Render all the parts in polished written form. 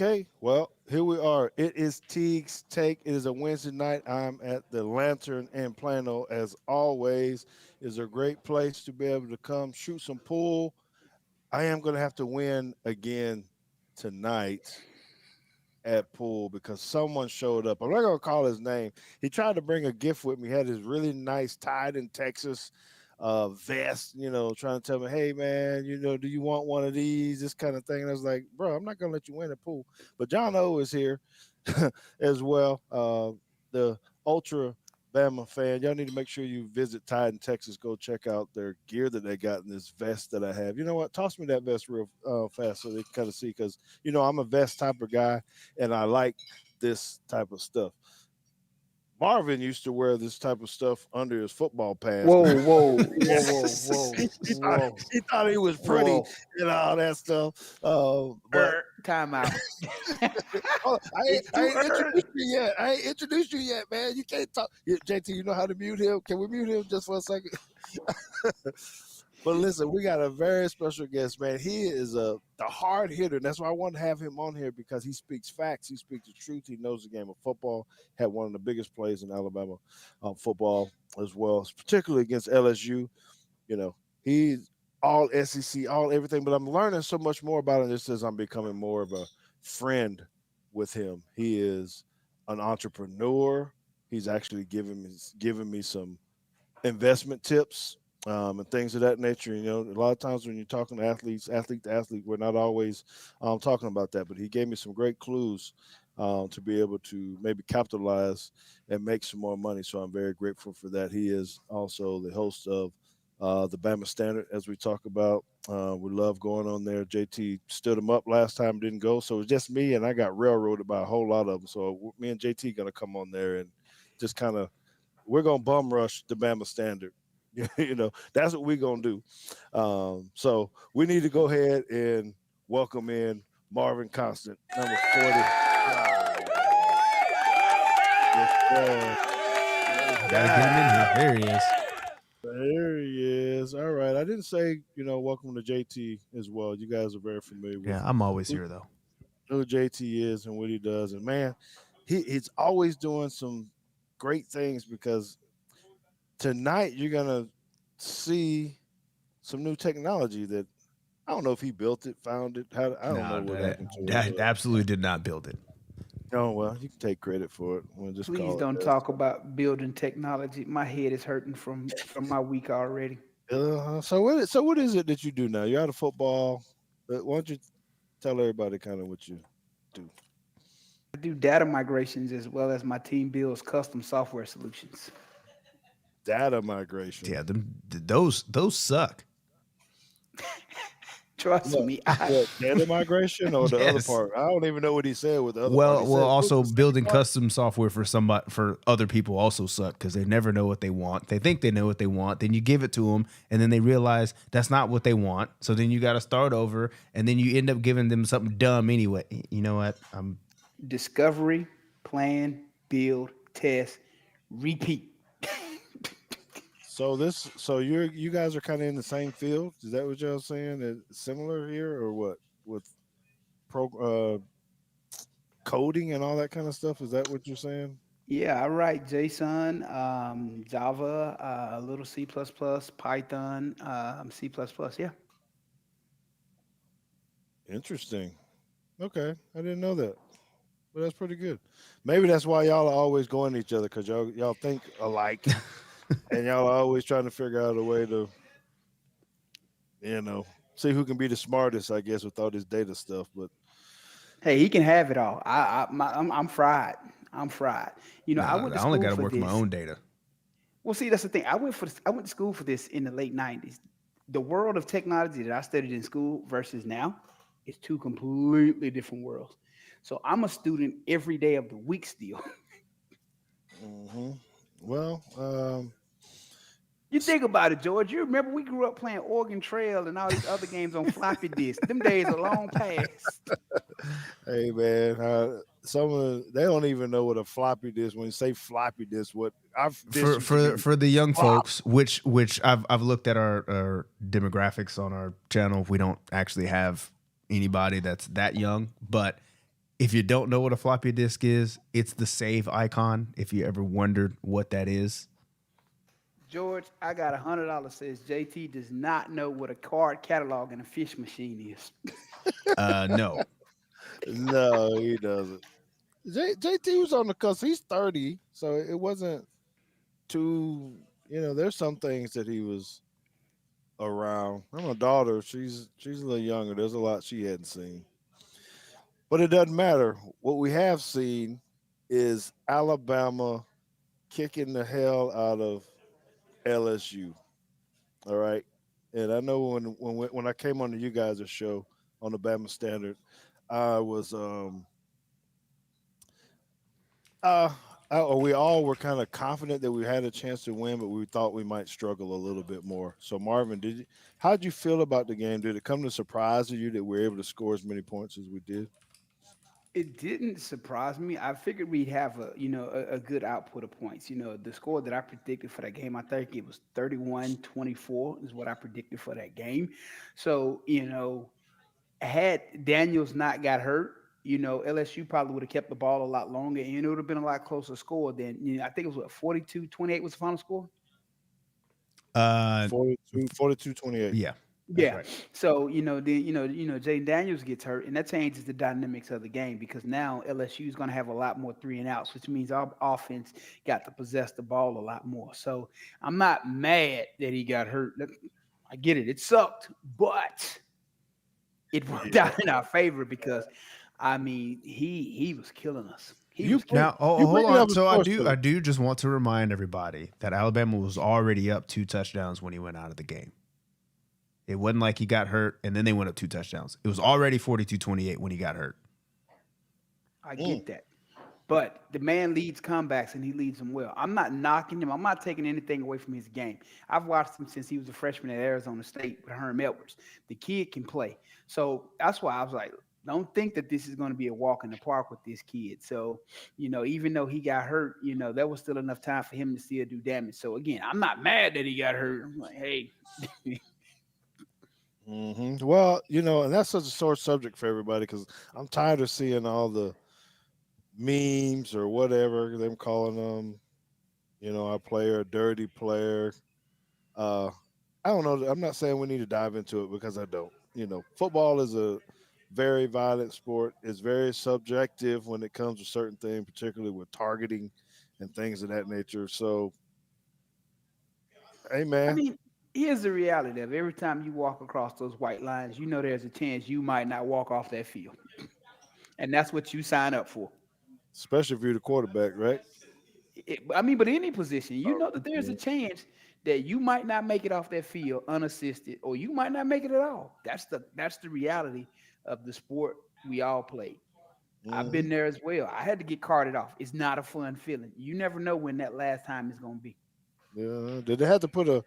Okay, well, here we are. It is Teague's Take. It is a Wednesday night. I'm at the Lantern in Plano, as always. It's a great place to be able to come shoot some pool. I am going to have to win again tonight at pool because someone showed up. I'm not going to call his name. He tried to bring a gift with me. He had his really nice tied in Texas vest, trying to tell me, hey, man, do you want one of these? This kind of thing. And I was like, bro, I'm not going to let you win at pool. But John O is here as well. The ultra Bama fan, y'all need to make sure you visit Tide in Texas. Go check out their gear that they got in this vest that I have. You know what? Toss me that vest real fast so they can kind of see because I'm a vest type of guy and I like this type of stuff. Marvin used to wear this type of stuff under his football pants. Whoa, whoa, whoa, whoa, whoa, whoa. He thought he was pretty and all that stuff. But time out. I ain't introduced you yet. I ain't introduced you yet, man. You can't talk. JT, you know how to mute him? Can we mute him just for a second? But listen, we got a very special guest, man. He is the hard hitter. And that's why I wanted to have him on here because he speaks facts. He speaks the truth. He knows the game of football. Had one of the biggest plays in Alabama football as well, particularly against LSU. He's all SEC, all everything. But I'm learning so much more about him just as I'm becoming more of a friend with him. He is an entrepreneur. He's actually giving me some investment tips. And things of that nature. A lot of times when you're talking to athlete to athlete, we're not always talking about that. But he gave me some great clues to be able to maybe capitalize and make some more money. So I'm very grateful for that. He is also the host of the Bama Standard, as we talk about. We love going on there. JT stood him up last time, didn't go. So it was just me, and I got railroaded by a whole lot of them. So me and JT going to come on there and just kind of – we're going to bum rush the Bama Standard. That's what we're going to do. So we need to go ahead and welcome in Marvin Constant, number 40. Gotta get him in here. There he is. There he is. All right. I didn't say, welcome to JT as well. You guys are very familiar with Yeah, I'm always here, though. Who JT is and what he does. And, man, he's always doing some great things because tonight you're going to see some new technology that I don't know if he built it, found it. I don't know what happened to it. That absolutely did not build it. Oh, well, you can take credit for it. We'll just Please don't talk about building technology. My head is hurting from my week already. So what is it that you do now? You're out of football. Why don't you tell everybody kind of what you do? I do data migrations as well as my team builds custom software solutions. Data migration. Yeah, those suck. Trust me. Data migration or the other part? I don't even know what he said with the other part. Well, also building custom software for other people also suck because they never know what they want. They think they know what they want. Then you give it to them, and then they realize that's not what they want. So then you got to start over, and then you end up giving them something dumb anyway. You know what? Discovery, plan, build, test, repeat. So you guys are kind of in the same field. Is that what y'all saying? Is similar here or what with coding and all that kind of stuff? Is that what you're saying? Yeah, I write JSON, Java, a little C++, Python, C++. Yeah. Interesting. Okay, I didn't know that. But that's pretty good. Maybe that's why y'all are always going to each other because y'all think alike. And y'all are always trying to figure out a way to, see who can be the smartest, I guess, with all this data stuff. But hey, he can have it all. I'm fried. I'm fried. I went to school I only got to for work this. with my own data. Well, see, that's the thing. I went to school for this in the late 90s. The world of technology that I studied in school versus now is two completely different worlds. So I'm a student every day of the week still. Mm-hmm. Well, you think about it, George. You remember we grew up playing Oregon Trail and all these other games on floppy disks. Them days are long past. Hey man, they don't even know what a floppy disk. When you say floppy disk, what for the young folks, which I've looked at our demographics on our channel. We don't actually have anybody that's that young, but If you don't know what a floppy disk is, it's the save icon. If you ever wondered what that is, George, I got $100 says JT does not know what a card catalog and a fish machine is. no. No, he doesn't. JT was on the cusp. He's 30, so it wasn't too. There's some things that he was around. My daughter, she's a little younger. There's a lot she hadn't seen, but it doesn't matter. What we have seen is Alabama kicking the hell out of LSU. All right, and I know when I came on to you guys' show on the Bama Standard, I was uh we all were kind of confident that we had a chance to win, but we thought we might struggle a little bit more. So Marvin, how did you feel about the game? Did it come to surprise you that we were able to score as many points as we did? It didn't surprise me. I figured we'd have a good output of points. The score that I predicted for that game, I think it was 31-24 is what I predicted for that game. So, had Daniels not got hurt, LSU probably would have kept the ball a lot longer and it would have been a lot closer score than, I think it was what, 42-28 was the final score? Uh, 42-28. yeah, that's Yeah. right. So, Jayden Daniels gets hurt, and that changes the dynamics of the game because now LSU is going to have a lot more 3-and-outs, which means our offense got to possess the ball a lot more. So I'm not mad that he got hurt. I get it. It sucked, but it worked out in our favor because he was killing us. Now, You hold bring it on. up, of So course, I do just want to remind everybody that Alabama was already up 2 touchdowns when he went out of the game. It wasn't like he got hurt and then they went up 2 touchdowns. It was already 42-28 when he got hurt. I get that. But the man leads comebacks and he leads them well. I'm not knocking him. I'm not taking anything away from his game. I've watched him since he was a freshman at Arizona State with Herm Edwards. The kid can play. So that's why I was like, don't think that this is going to be a walk in the park with this kid. So, even though he got hurt, there was still enough time for him to still do damage. So again, I'm not mad that he got hurt. I'm like, hey. Well, and that's such a sore subject for everybody because I'm tired of seeing all the memes or whatever them calling them, our player a dirty player. I don't know. I'm not saying we need to dive into it because I don't. Football is a very violent sport. It's very subjective when it comes to certain things, particularly with targeting and things of that nature. So, hey, I man, mean, here's the reality of every time you walk across those white lines, there's a chance you might not walk off that field. And that's what you sign up for. especially if you're the quarterback, right? But any position, that there's a Mhm. chance that you might not make it off that field unassisted, or you might not make it at all. That's the reality of the sport we all play. I've been Mhm. there as well. I had to get carted off. It's not a fun feeling. You never know when that last time is going to be. Yeah. Did they have to put a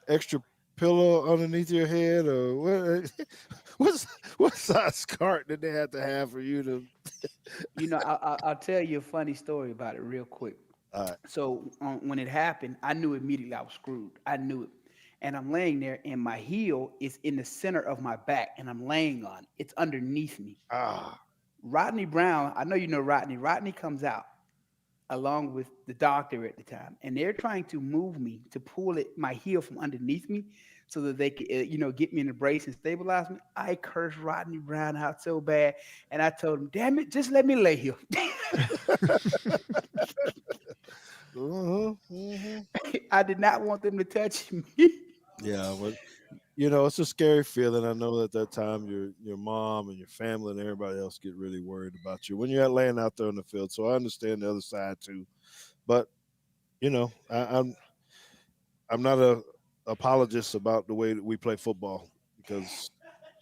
extra pillow underneath your head, or what? What size cart did they have to have for you to? I'll tell you a funny story about it real quick. All right. So when it happened, I knew immediately I was screwed. I knew it. And I'm laying there, and my heel is in the center of my back, and I'm laying on it. It's underneath me. Ah. Rodney Brown, I know you know Rodney. Rodney comes out along with the doctor at the time, and they're trying to move me to pull my heel from underneath me so that they could, get me in the brace and stabilize me. I cursed Rodney Brown out so bad, and I told him, "Damn it, just let me lay here." Mhm. I did not want them to touch me. Yeah, but it's a scary feeling. I know at that time your mom and your family and everybody else get really worried about you when you're laying out there on the field. So I understand the other side too. But I'm not a apologist about the way that we play football because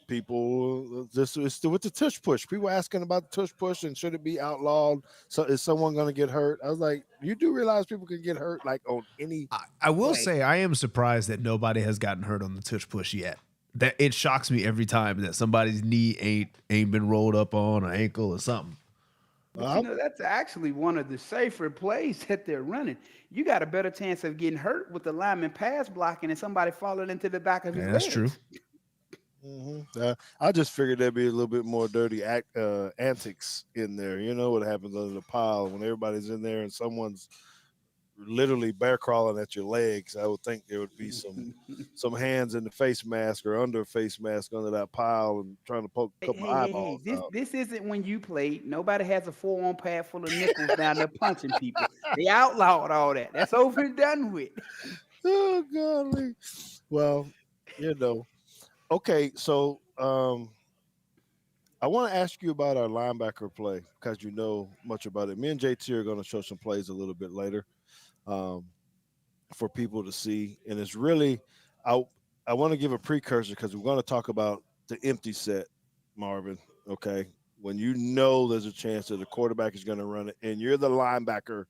people this is with the tush push. People asking about the tush push and should it be outlawed? So is someone going to get hurt? I was like, you do realize people can get hurt like on any I will play. say I am surprised that nobody has gotten hurt on the tush push yet. That it shocks me every time that somebody's knee ain't been rolled up on or ankle or something. But that's actually one of the safer plays that they're running. You got a better chance of getting hurt with the lineman pass blocking and somebody falling into the back of his Yeah, that's true. legs. I just figured there'd be a little bit more dirty antics in there. You know what happens under the pile when everybody's in there and someone's literally bear crawling at your legs. I would think there would be some hands in the face mask or under a face mask under that pile and trying to poke a Hey, couple hey, hey, hey! eyeballs This out. this isn't when you played. Nobody has a forearm pad full of nickels down there punching people. They outlawed all that. That's over and done with. Oh golly. Well, you know. Okay, so I want to ask you about our linebacker play because you know much about it. Me and JT are going to show some plays a little bit later um, for people to see, and it's really I I want to give a precursor because we're going to talk about the empty set, Marvin. Okay, when you know there's a chance that the quarterback is going to run it, and you're the linebacker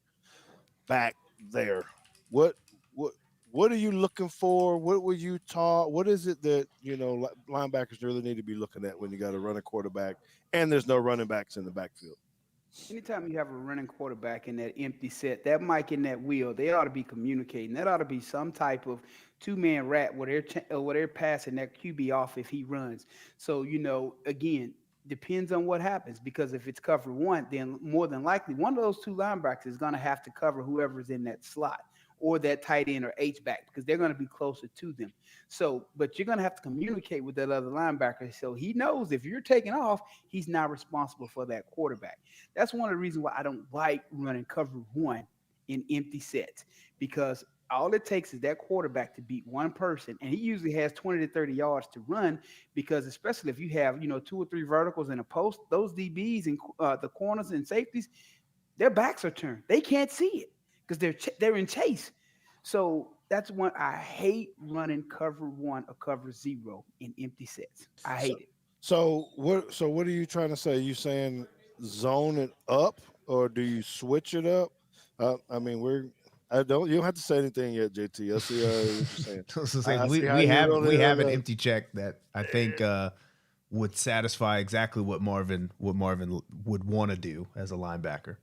back there. What what what are you looking for? What were you taught? What is it that linebackers really need to be looking at when you got to run a quarterback and there's no running backs in the backfield? Anytime you have a running quarterback in that empty set, that mic in that wheel, they ought to be communicating. That ought to be some type of two-man rat where they're passing that QB off if he runs. So again, depends on what happens because if it's cover one, then more than likely one of those two linebackers is going to have to cover whoever's in that slot or that tight end or H back because they're going to be closer to them. So, but you're going to have to communicate with that other linebacker so he knows if you're taking off, he's not responsible for that quarterback. That's one of the reasons why I don't like running cover one in empty sets because all it takes is that quarterback to beat one person, and he usually has 20 to 30 yards to run because especially if you have two or three verticals in a post, those DBs and the corners and safeties, their backs are turned. They can't see it because they're in chase. So that's when I hate running cover one or cover zero in empty sets. I So, hate it. so what are you trying to say? You saying zone it up or do you switch it up? I mean, I don't. You don't have to say anything yet, JT. I see what you're saying. So to say I see how we you're have rolling we it have an up. empty check that I think would satisfy exactly what Marvin would want to do as a linebacker.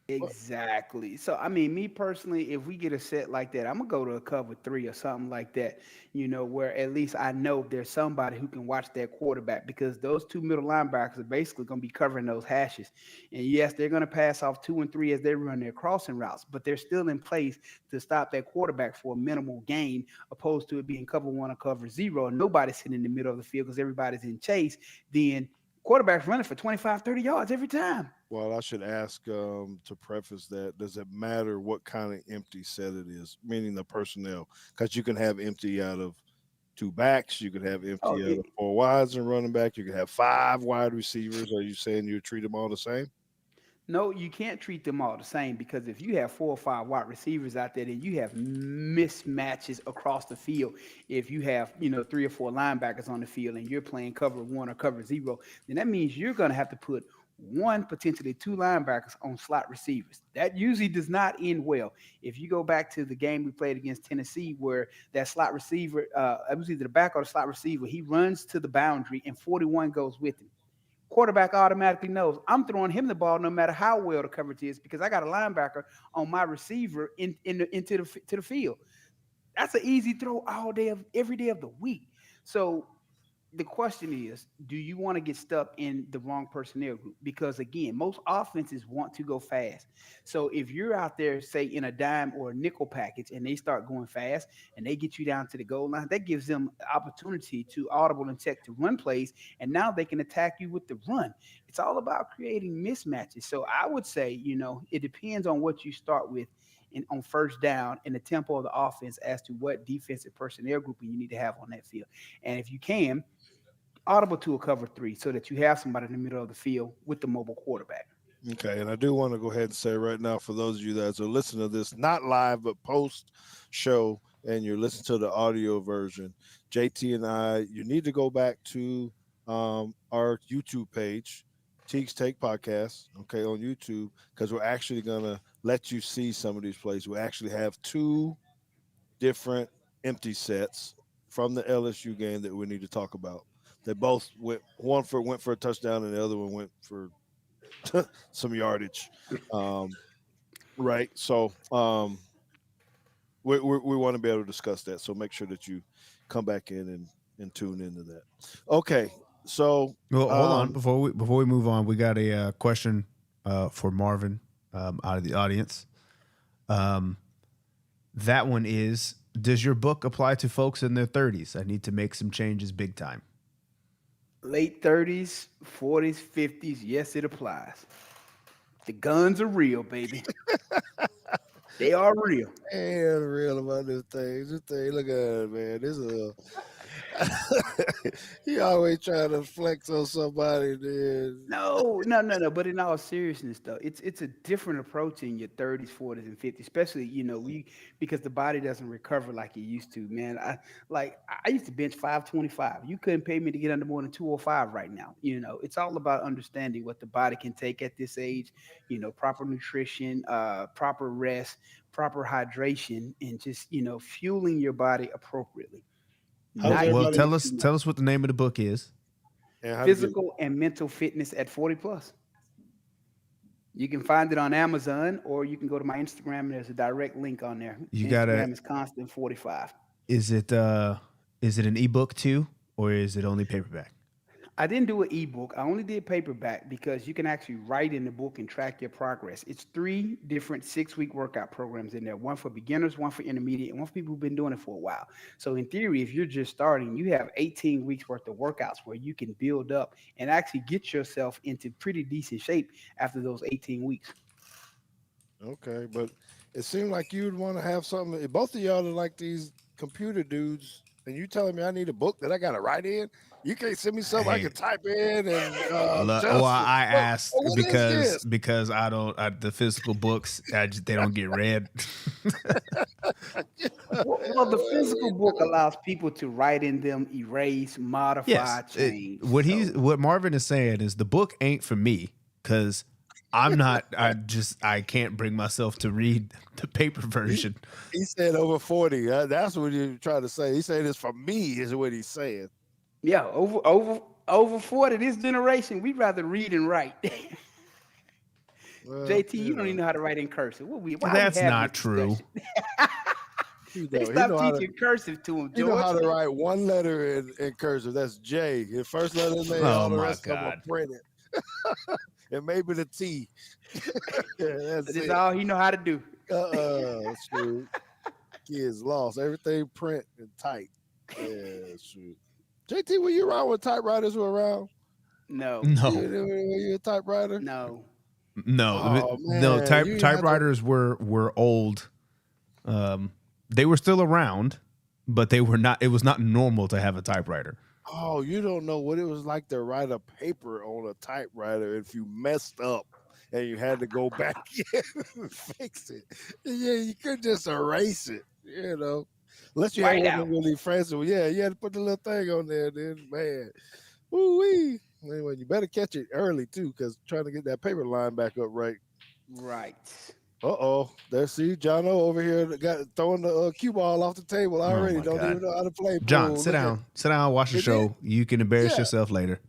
Exactly. So, I mean, me personally, if we get a set like that, I'm gonna go to a cover three or something like that. Where at least I know there's somebody who can watch that quarterback because those two middle linebackers are basically gonna be covering those hashes. And yes, they're gonna pass off two and three as they run their crossing routes, but they're still in place to stop that quarterback for a minimal gain, opposed to it being cover one or cover zero, and nobody's sitting in the middle of the field because everybody's in chase. Then quarterback's running for 25, 30 yards every time. Well, I should ask to preface that. Does it matter what kind of empty set it is? Meaning the personnel, because you can have empty out of two backs, you could have Oh, empty out it, of four wides and running back. You could have five wide receivers. Are you saying you treat them all the same? No, you can't treat them all the same because if you have four or five wide receivers out there, then you have mismatches across the field. If you have, three or four linebackers on the field and you're playing cover one or cover zero, then that means you're going to have to put one, potentially two linebackers on slot receivers. That usually does not end well. If you go back to the game we played against Tennessee, where that slot receiver, it was either the back or the slot receiver, he runs to the boundary and 41 goes with him. Quarterback automatically knows I'm throwing him the ball no matter how well the coverage is because I got a linebacker on my receiver into the field. That's an easy throw all day of every day of the week. So the question is, do you want to get stuck in the wrong personnel group? Because again, most offenses want to go fast. So if you're out there, say in a dime or a nickel package, and they start going fast and they get you down to the goal line, that gives them opportunity to audible and check to run plays, and now they can attack you with the run. It's all about creating mismatches. So I would say, it depends on what you start with on first down and the tempo of the offense as to what defensive personnel grouping you need to have on that field. And if you can, audible to a cover three so that you have somebody in the middle of the field with the mobile quarterback. Okay, and I do want to go ahead and say right now for those of you that are listening to this, not live but post show, and you're listening to the audio version, JT and I, you need to go back to our YouTube page, Teague's Take Podcast, okay, on YouTube, because we're actually gonna let you see some of these plays. We actually have two different empty sets from the LSU game that we need to talk about. They both went for a touchdown, and the other one went for some yardage. Um, right. So we want to be able to discuss that. So make sure that you come back in and and tune into that. Okay, so Well, hold on before we move on. We got a question for Marvin out of the audience. That one is: does your book apply to folks in their 30s? I need to make some changes big time. Late 30s, 40s, 50s. Yes, it applies. The guns are real, baby. They are real. and real about this thing. This thing, look at it, man. This is a he always trying to flex on somebody. Then No. But in all seriousness, though, it's a different approach in your 30s, 40s, and 50s, especially because the body doesn't recover like it used to. Man, I used to bench 525. You couldn't pay me to get under more than 205 right now. It's all about understanding what the body can take at this age. Proper nutrition, proper rest, proper hydration, and just fueling your body appropriately. Not Well, giving it too tell much. us what the name of the book is. and how to get Physical and mental fitness at 40 plus. You can find it on Amazon, or you can go to my Instagram and there's a direct link on there. You gotta. Instagram is constant45. Is it an ebook too, or is it only paperback? I didn't do an ebook. I only did paperback because you can actually write in the book and track your progress. It's 3 different 6-week workout programs in there. One for beginners, one for intermediate, and one for people who've been doing it for a while. So in theory, if you're just starting, you have 18 weeks worth of workouts where you can build up and actually get yourself into pretty decent shape after those 18 weeks. okay, but it seemed like you'd want to have something. Both of y'all are like these computer dudes, and you telling me I need a book that I got to write in. You can't send me something I Hey. can type in and Well, I asked what is this? because I don't the physical books they don't get read. Well, the physical book allows people to write in them, erase, modify, Yes, change. what Marvin is saying is the book ain't for me because I'm not. I can't bring myself to read the paper version. He said over 40. That's what you're trying to say. He said it's for me, is what he's saying. Yeah, over 40, this generation, we'd rather read and write. Well, JT, you don't even know how to write in cursive. Why are we That's having not this true. discussion? he They know, he stopped know how to, teaching cursive to him, he know how George. to write one letter in cursive. That's J. The first letter is A, Oh all the my rest of them are God. printed. And maybe the T. That's That is it. all he know how to do. Shoot. Kids lost. Everything print and type. Yeah, shoot. JT, were you around when typewriters were around? No, No, Were you a typewriter? no. Oh no. man, you had to, Typewriters were old. They were still around, but they were not. It was not normal to have a typewriter. oh, you don't know what it was like to write a paper on a typewriter if you messed up and you had to go back in and fix it. Yeah, you couldn't just erase it, Unless you had White one of out. them really fancy. Yeah, you had to put the little thing on there, then man. Woo-wee. Anyway, you better catch it early too, because trying to get that paper line back up right. Right. There, see, John O over here got throwing the cue ball off the table already. my Don't God. even know how to play John, pool. sit Look at down. Sit down. Watch the It did. show. You can embarrass Yeah. yourself later.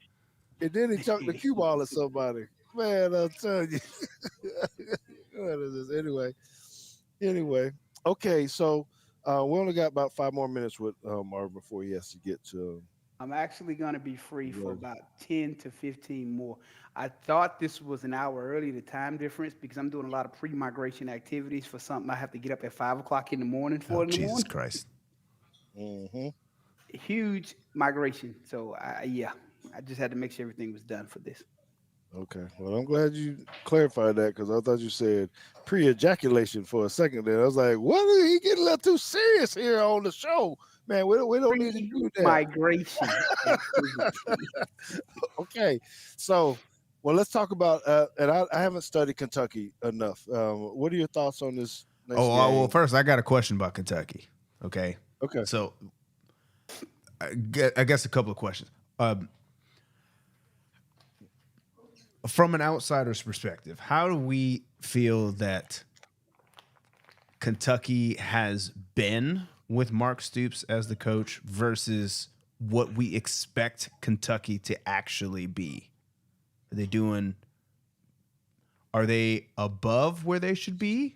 And then he chucked the cue ball at somebody. Man, I'm telling you. What is this? Anyway. Okay, so we only got about 5 more minutes with Marvin before he has to get to. I'm actually going to be free for Right. about 10 to 15 more. I thought this was an hour early, the time difference, because I'm doing a lot of pre-migration activities for something I have to get up at 5 o'clock in the morning for Oh, in the Jesus morning. Christ. Mm-hmm. Huge migration. So, I just had to make sure everything was done for this. Okay. Well, I'm glad you clarified that because I thought you said pre-ejaculation for a second there. I was like, what? He getting a little too serious here on the show. Man, we don't need to do that. Migration activity. Okay. So, well, let's talk about, and I haven't studied Kentucky enough. What are your thoughts on this next game? Well, first, I got a question about Kentucky. Okay. Okay. So, I guess a couple of questions. From an outsider's perspective, how do we feel that Kentucky has been with Mark Stoops as the coach versus what we expect Kentucky to actually be? Are they above where they should be?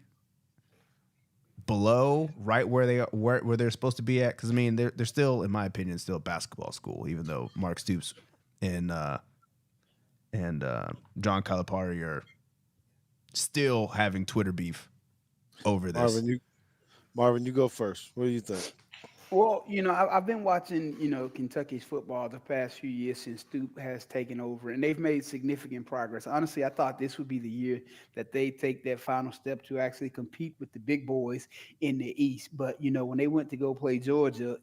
below right where they are, where they're supposed to be at. Because I mean, they're still, in my opinion, still a basketball school, even though Mark Stoops and John Calipari are still having Twitter beef over this. Marvin, you go first. What do you think? Well, I've been watching, Kentucky's football the past few years since Stoop has taken over, and they've made significant progress. Honestly, I thought this would be the year that they take that final step to actually compete with the big boys in the East. But, when they went to go play Georgia,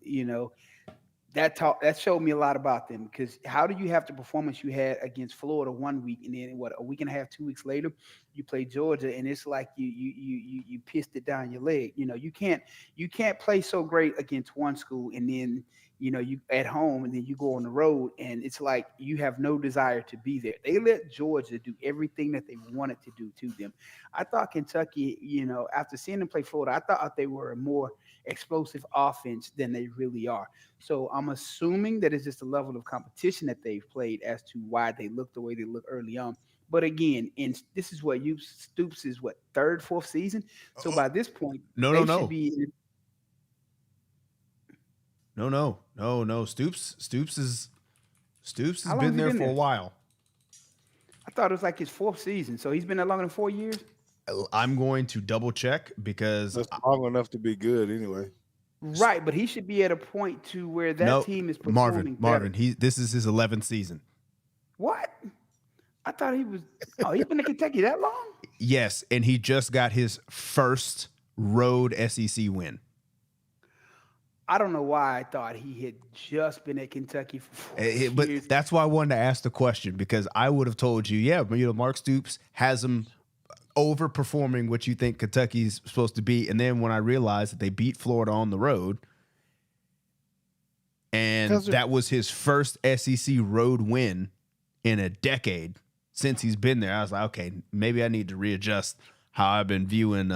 that showed me a lot about them, because how do you have the performance you had against Florida one week, and then a week and a half, 2 weeks later, you play Georgia, and it's like you pissed it down your leg. You can't play so great against one school, and then you at home, and then you go on the road, and it's like you have no desire to be there. They let Georgia do everything that they wanted to do to them. I thought Kentucky, after seeing them play Florida, I thought they were a more explosive offense than they really are. So I'm assuming that it's just the level of competition that they've played as to why they look the way they look early on. But again, and this is what you Stoops is what, third, fourth season. So by this point, No, they no, should no. be. No. Stoops has How long has been he there been for a there? while. I thought it was like his fourth season. So he's been there longer than 4 years. I'm going to double check because That's long enough to be good anyway. Right, but he should be at a point to where that no, team is Marvin. performing better. Marvin. This is his 11th season. What? I thought he was. Oh, he's been in Kentucky that long? Yes, and he just got his first road SEC win. I don't know why I thought he had just been at Kentucky for 4 But years. that's why I wanted to ask the question, because I would have told you, yeah, but Mark Stoops has him overperforming what you think Kentucky's supposed to be. And then when I realized that they beat Florida on the road, and that was his first SEC road win in a decade since he's been there, I was like, okay, maybe I need to readjust how I've been viewing.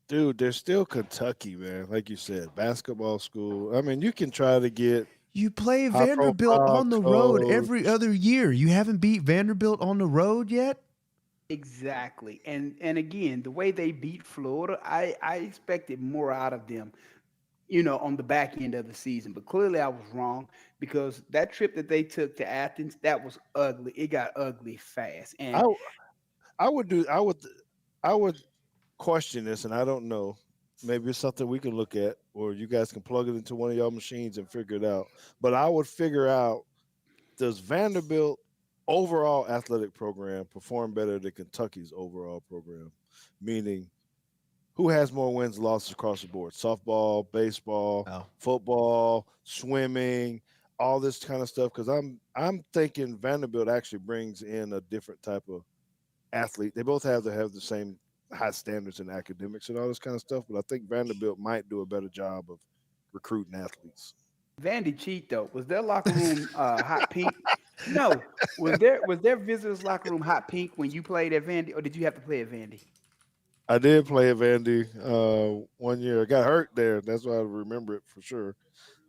Dude, there's still Kentucky, man. Like you said, basketball school. I mean, you can try to get You play high Vanderbilt profile on the road coach. every other year. You haven't beat Vanderbilt on the road yet? Exactly. And again, the way they beat Florida, I expected more out of them, on the back end of the season. But clearly I was wrong, because that trip that they took to Athens, that was ugly. It got ugly fast. I And I would I would question this, and I don't know. Maybe it's something we can look at, or you guys can plug it into one of y'all machines and figure it out. But I would figure out, does Vanderbilt overall athletic program perform better than Kentucky's overall program? Meaning, who has more wins and losses across the board? Softball, baseball, Oh. football, swimming, all this kind of stuff. Because I'm thinking Vanderbilt actually brings in a different type of athlete. They both have to have the same high standards in academics and all this kind of stuff. But I think Vanderbilt might do a better job of recruiting athletes. Vandy cheat though. Was their locker room hot pink? No. Was their visitors locker room hot pink when you played at Vandy, or did you have to play at Vandy? I did play at Vandy 1 year. I got hurt there. That's why I remember it for sure.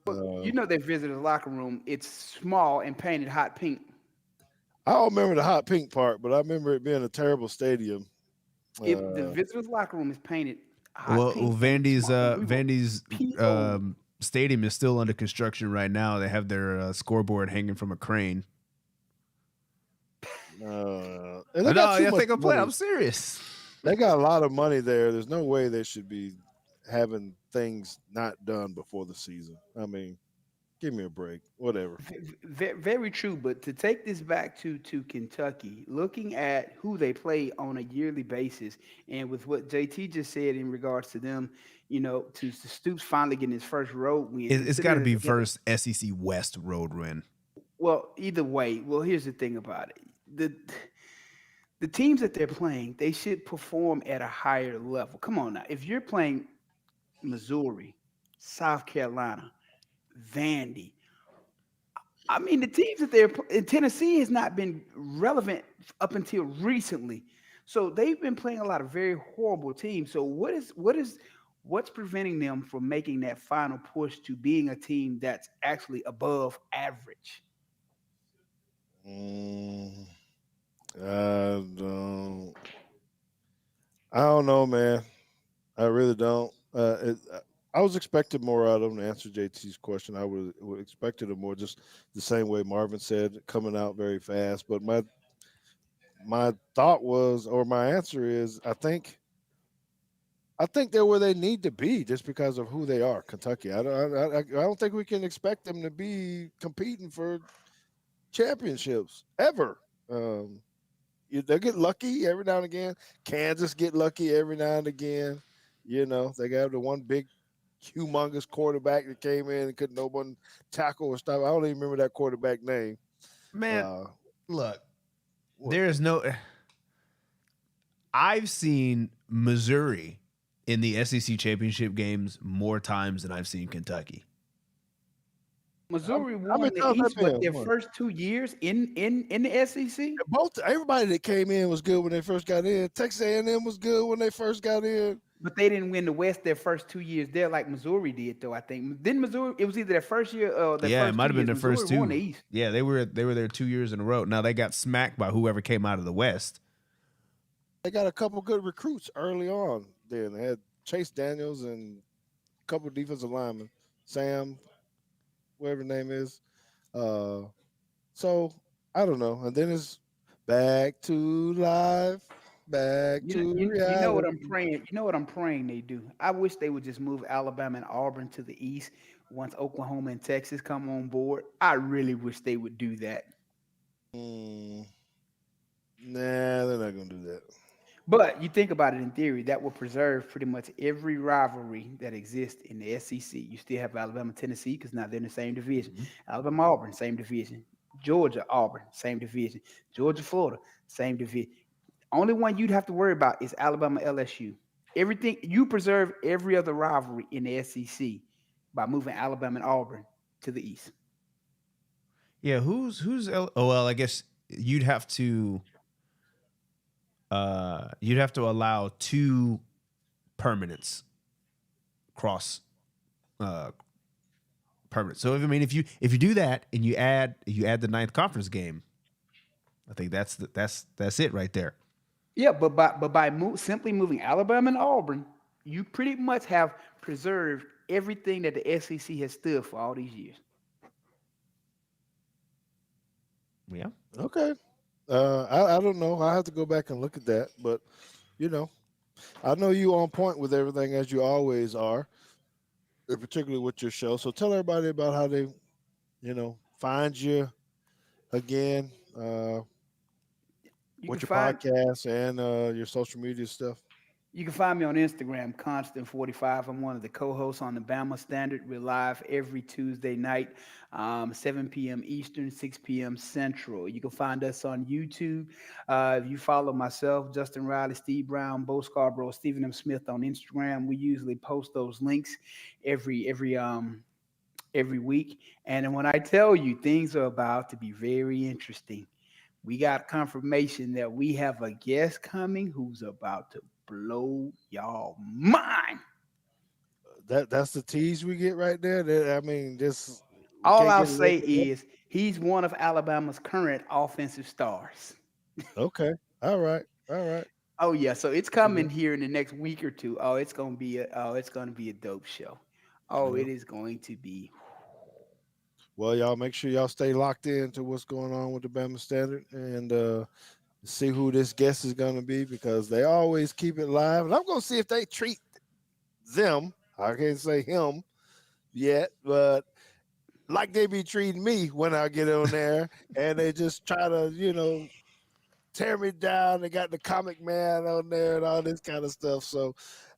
But their visitors locker room, it's small and painted hot pink. I don't remember the hot pink part, but I remember it being a terrible stadium. If the visitors locker room is painted hot Well, pink, and Vandy's small, and we were Vandy's PO. stadium is still under construction right now. They have their scoreboard hanging from a crane. And they No, got too I much think I'm playing. money. I'm serious. They got a lot of money there. There's no way they should be having things not done before the season. I mean, give me a break. Whatever. Very true. But to take this back to Kentucky, looking at who they play on a yearly basis, and with what JT just said in regards to them, to Stoops finally getting his first road win. It's got to considering be that they have first SEC West road win. Well, either way. Well, here's the thing about it. The teams that they're playing, they should perform at a higher level. Come on now. If you're playing Missouri, South Carolina, Vandy, I mean, the teams that they're in Tennessee has not been relevant up until recently. So they've been playing a lot of very horrible teams. So what's preventing them from making that final push to being a team that's actually above average? Mm, I don't. I don't know, man. I really don't. I was expecting more out of him to answer JT's question. I would expected it more, just the same way Marvin said, coming out very fast. But my thought was, or my answer is, I think they're where they need to be just because of who they are, Kentucky. I don't think we can expect them to be competing for championships ever. Um, they get lucky every now and again. Kansas get lucky every now and again. They got the one big, humongous quarterback that came in and couldn't no one tackle or stop. I don't even remember that quarterback name. Man, Uh, look, what? there's no. I've seen Missouri in the SEC championship games more times than I've seen Kentucky. Missouri How many won the times that East, what been? their What? first 2 years in the SEC. Both everybody that came in was good when they first got in. Texas A&M was good when they first got in. But they didn't win the West their first 2 years there like Missouri did, though. I think then Missouri. It was either their first year or their Yeah, it first might two have been years. their Missouri first won the two. East. Yeah, they were there 2 years in a row. Now they got smacked by whoever came out of the West. They got a couple good recruits early on. Then they had Chase Daniels and a couple defensive linemen, Sam, whatever his name is. Uh, so I don't know. And then it's back to life, back to You know what I'm reality. praying. You know what I'm praying they do. I wish they would just move Alabama and Auburn to the East once Oklahoma and Texas come on board. I really wish they would do that. Mm, nah, they're not gonna do that. But you think about it in theory, that will preserve pretty much every rivalry that exists in the SEC. You still have Alabama, Tennessee, because now they're in the same division. Mhm. Alabama, Auburn, same division. Georgia, Auburn, same division. Georgia, Florida, same division. Only one you'd have to worry about is Alabama, LSU. Everything you preserve every other rivalry in the SEC by moving Alabama and Auburn to the East. Yeah, oh well, I guess you'd have to allow two permanents cross uh permanent. So if you do that and you add the ninth conference game, I think that's it right there. Yeah, but by simply moving Alabama and Auburn, you pretty much have preserved everything that the SEC has stood for all these years. Yeah. Okay. I don't know. I have to go back and look at that, but you know, I know you on point with everything as you always are, particularly with your show. So tell everybody about how they, find you again, You can with your find podcast and your social media stuff. You can find me on Instagram, Constant45. I'm one of the co-hosts on the Bama Standard. We're live every Tuesday night, 7 p.m. Eastern, 6 p.m. Central. You can find us on YouTube. If you follow myself, Justin Riley, Steve Brown, Bo Scarborough, Stephen M. Smith on Instagram, we usually post those links every week. And when I tell you, things are about to be very interesting. We got confirmation that we have a guest coming who's about to blow y'all mind. That's the tease we get right there. I mean, just we All can't I'll get a little say bit more. is he's one of Alabama's current offensive stars. Okay, all right, all right. Oh yeah, so it's Yeah. coming here in the next week or two. It's gonna be a dope show. Oh, Yeah. it is going to be. Well, y'all make sure y'all stay locked in to what's going on with the Bama Standard and see who this guest is going to be because they always keep it live. And I'm going to see if they treat them. I can't say him yet, but like they be treating me when I get on there, and they just try to, tear me down. They got the comic man on there and all this kind of stuff. So,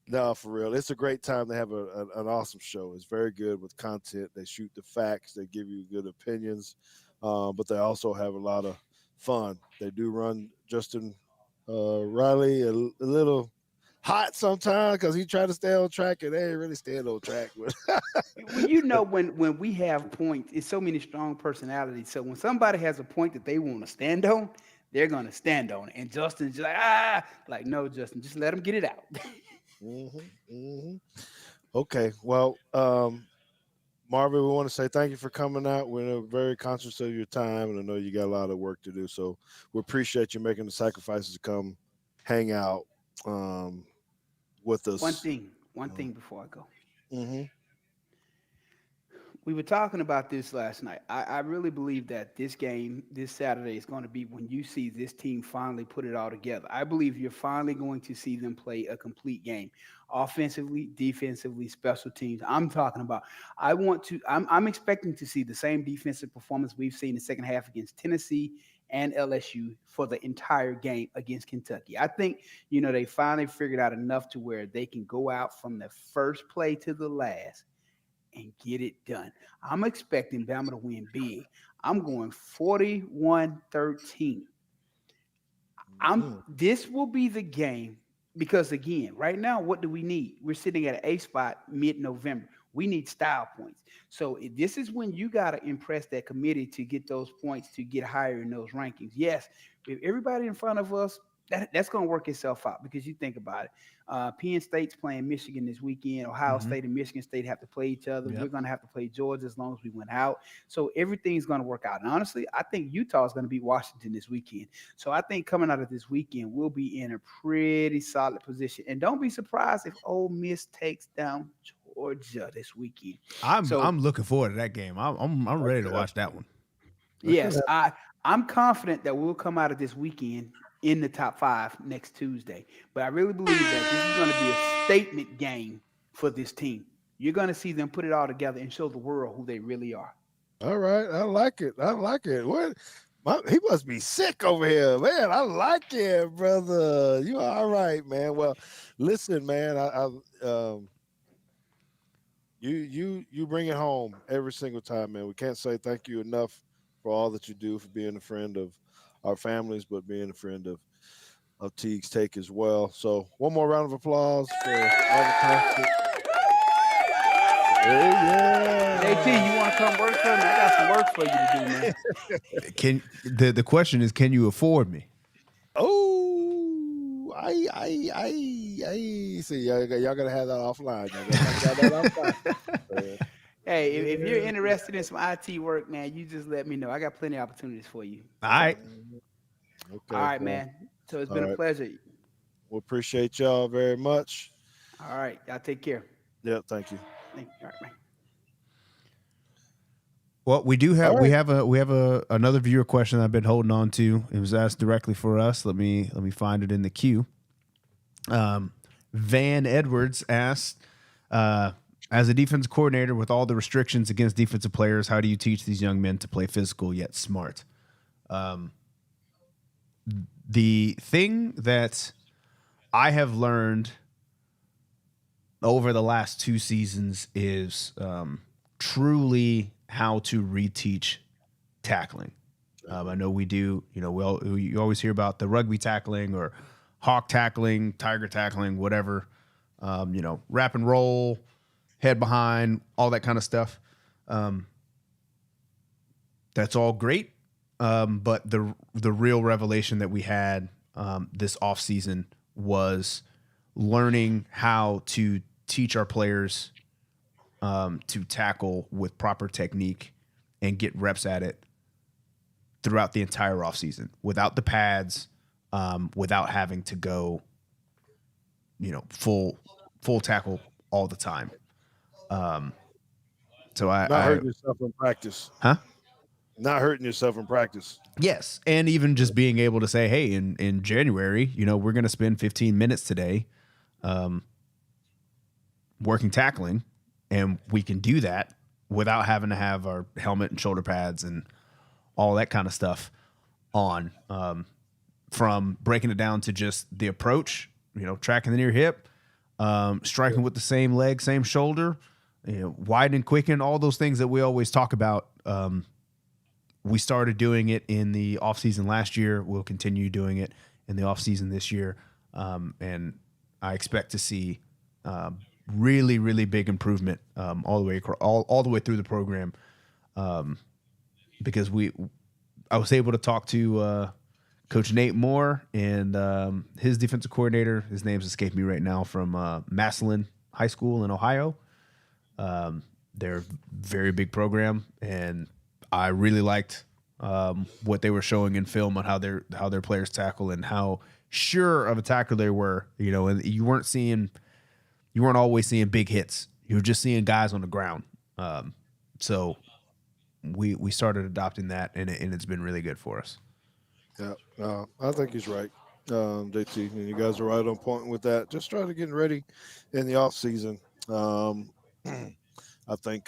no, for real, it's a great time. They have an awesome show. It's very good with content. They shoot the facts. They give you good opinions, but they also have a lot of fun. They do run Justin Riley a little hot sometimes because he tried to stay on track and they ain't really staying on track. But Well, you know, when we have points, it's so many strong personalities. So when somebody has a point that they want to stand on, they're gonna stand on it. And Justin's just like no, Justin, just let him get it out. hmm hmm okay, well, Marvin, we want to say thank you for coming out. We're very conscious of your time, and I know you got a lot of work to do. So we appreciate you making the sacrifices to come hang out um, with us. One thing before I go. Mm-hmm. We were talking about this last night. I really believe that this game, this Saturday, is going to be when you see this team finally put it all together. I believe you're finally going to see them play a complete game, offensively, defensively, special teams. I'm talking about. I'm expecting to see the same defensive performance we've seen in the second half against Tennessee and LSU for the entire game against Kentucky. I think, they finally figured out enough to where they can go out from the first play to the last and get it done. I'm expecting Bama to win big. I'm going 41-13. This will be the game because, again, right now, what do we need? We're sitting at an A spot mid-November. We need style points. So this is when you got to impress that committee to get those points to get higher in those rankings. Yes, if everybody in front of us, that's going to work itself out because you think about it. Penn State's playing Michigan this weekend. Ohio State and Michigan State have to play each other. Yep. We're going to have to play Georgia as long as we went out. So everything's going to work out. And honestly, I think Utah is going to beat Washington this weekend. So I think coming out of this weekend, we'll be in a pretty solid position. And don't be surprised if Ole Miss takes down Georgia this weekend. I'm looking forward to that game. I'm ready to watch that one. Yes, I'm confident that we'll come out of this weekend in the top 5 next Tuesday. But I really believe that this is going to be a statement game for this team. You're going to see them put it all together and show the world who they really are. All right. I like it. What? He must be sick over here, man. I like it, brother. You all right, man. Well, listen, man, you bring it home every single time, man. We can't say thank you enough for all that you do, for being a friend of our families, but being a friend of Teague's Take as well. So one more round of applause for all the time. Yeah. JT, you want to come work for me? I got some work for you to do, man. The question is, can you afford me? Oh, I see. Y'all gotta have that offline. Hey, if you're interested in some IT work, man, you just let me know. I got plenty of opportunities for you. All right. Okay, all right, man. So it's been a pleasure. We appreciate y'all very much. All right. Y'all take care. Yeah, thank you. All right, man. Well, we have another viewer question I've been holding on to. It was asked directly for us. Let me find it in the queue. Van Edwards asked, as a defense coordinator with all the restrictions against defensive players, how do you teach these young men to play physical yet smart? The thing that I have learned over the last 2 seasons is truly how to reteach tackling. I know we do, you always hear about the rugby tackling or hawk tackling, tiger tackling, whatever, wrap and roll, head behind, all that kind of stuff. That's all great. But the real revelation that we had this offseason was learning how to teach our players to tackle with proper technique and get reps at it throughout the entire offseason without the pads, without having to go, full tackle all the time. So not hurting yourself in practice. Huh? Not hurting yourself in practice. Yes. And even just being able to say, hey, in January, we're going to spend 15 minutes today working tackling, and we can do that without having to have our helmet and shoulder pads and all that kind of stuff on, from breaking it down to just the approach, tracking the near hip, striking with the same leg, same shoulder, widen and quicken, all those things that we always talk about. We started doing it in the offseason last year. We'll continue doing it in the offseason this year. And I expect to see really, really big improvement all the way through the program, because I was able to talk to Coach Nate Moore and his defensive coordinator. His name's escaped me right now, from Massillon High School in Ohio. They're a very big program, and I really liked what they were showing in film on how their players tackle and how sure of a tackler they were. And you weren't seeing you weren't always seeing big hits. You were just seeing guys on the ground. So we started adopting that, and it's been really good for us. Yeah, I think he's right, JT. And you guys are right on point with that. Just try to get ready in the off season. I think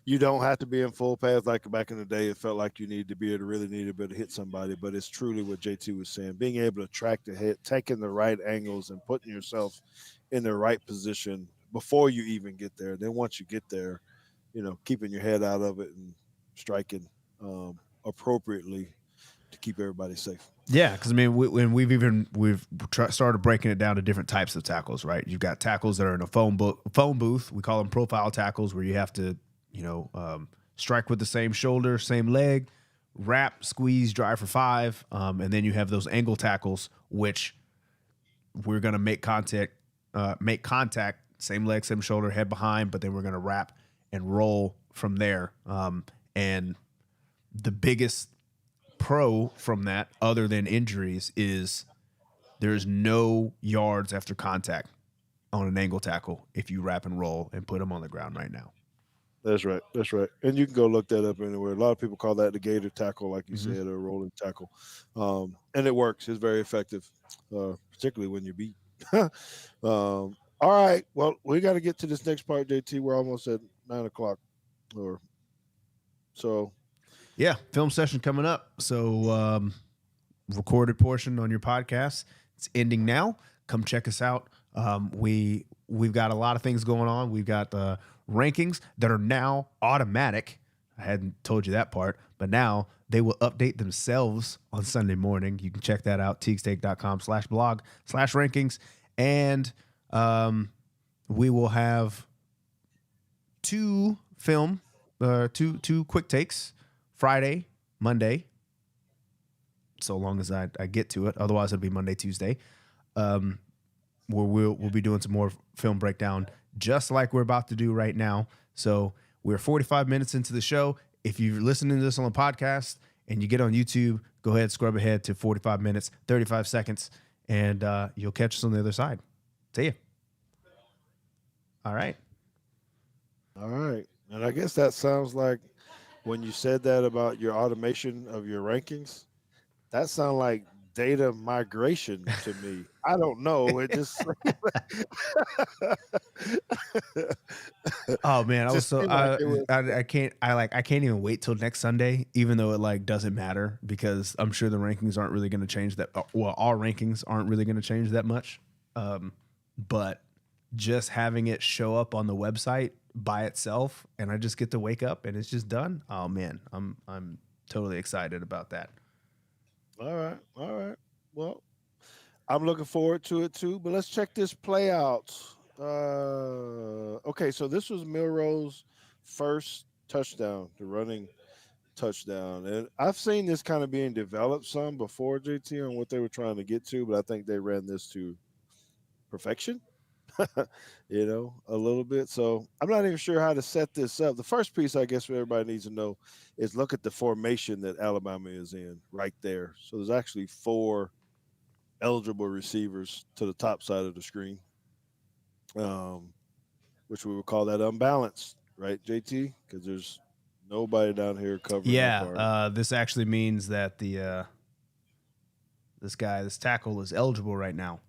you don't have to be in full pads like back in the day. It felt like you needed to be able to really need to be able to hit somebody, but it's truly what JT was saying: being able to track the hit, taking the right angles, and putting yourself in the right position before you even get there. Then once you get there, keeping your head out of it and striking appropriately to keep everybody safe. Yeah, because I mean, we've started breaking it down to different types of tackles, right? You've got tackles that are in a phone booth. We call them profile tackles, where you have to, strike with the same shoulder, same leg, wrap, squeeze, drive for 5, and then you have those angle tackles, which we're gonna make contact, same leg, same shoulder, head behind, but then we're gonna wrap and roll from there. And the biggest pro from that, other than injuries, is there's no yards after contact on an angle tackle if you wrap and roll and put them on the ground right now. That's right. That's right. And you can go look that up anywhere. A lot of people call that the gator tackle, like you said, or rolling tackle. And it works. It's very effective, particularly when you beat. All right. Well, we got to get to this next part, JT. We're almost at 9 o'clock. So. Yeah, film session coming up. So recorded portion on your podcast. It's ending now. Come check us out. We've got a lot of things going on. We've got rankings that are now automatic. I hadn't told you that part, but now they will update themselves on Sunday morning. You can check that out, teaguesteak.com/blog/rankings. And we will have two quick takes, Friday, Monday, so long as I get to it. Otherwise, it'll be Monday, Tuesday, where we'll be doing some more film breakdown, just like we're about to do right now. So we're 45 minutes into the show. If you're listening to this on a podcast and you get on YouTube, go ahead, scrub ahead to 45 minutes, 35 seconds, and you'll catch us on the other side. See ya. All right. All right. And I guess that sounds like, when you said that about your automation of your rankings, that sounds like data migration to me. I don't know. It just oh man, I was so I can't even wait till next Sunday, even though it doesn't matter, because I'm sure the rankings aren't really going to change that. Well, our rankings aren't really going to change that much. But just having it show up on the website by itself, and I just get to wake up and it's just done. Oh man, I'm totally excited about that. All right. Well, I'm looking forward to it too. But let's check this play out. Okay, so this was Milroe's first touchdown, the running touchdown, and I've seen this kind of being developed some before, JT, on what they were trying to get to, but I think they ran this to perfection. A little bit. So I'm not even sure how to set this up. The first piece, I guess, what everybody needs to know is look at the formation that Alabama is in right there. So there's actually 4 eligible receivers to the top side of the screen, which we would call that unbalanced, right, JT? Because there's nobody down here covering. Yeah, this actually means that this tackle is eligible right now.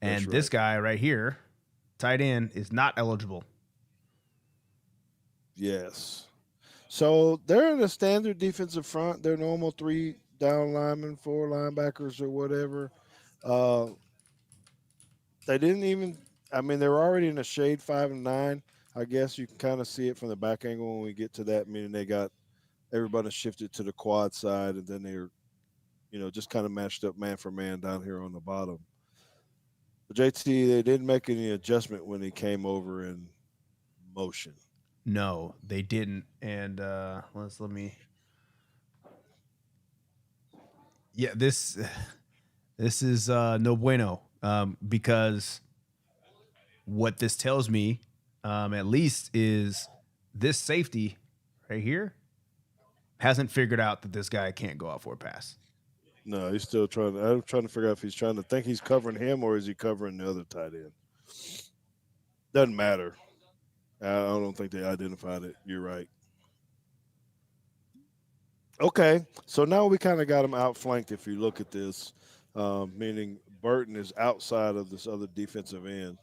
And this guy right here, tight end, is not eligible. Yes. So they're in a standard defensive front. They're normal 3 down linemen, 4 linebackers or whatever. They didn't even – I mean, they were already in a shade 5 and 9. I guess you can kind of see it from the back angle when we get to that, meaning they got everybody shifted to the quad side, and then they're, just kind of matched up man for man down here on the bottom. But JT, they didn't make any adjustment when he came over in motion. No, they didn't. And let me. Yeah, this is no bueno, because what this tells me, at least, is this safety right here hasn't figured out that this guy can't go out for a pass. No, he's still trying. I'm trying to figure out if he's trying to think he's covering him or is he covering the other tight end. Doesn't matter. I don't think they identified it. You're right. Okay, so now we kind of got him outflanked. If you look at this, meaning Burton is outside of this other defensive end.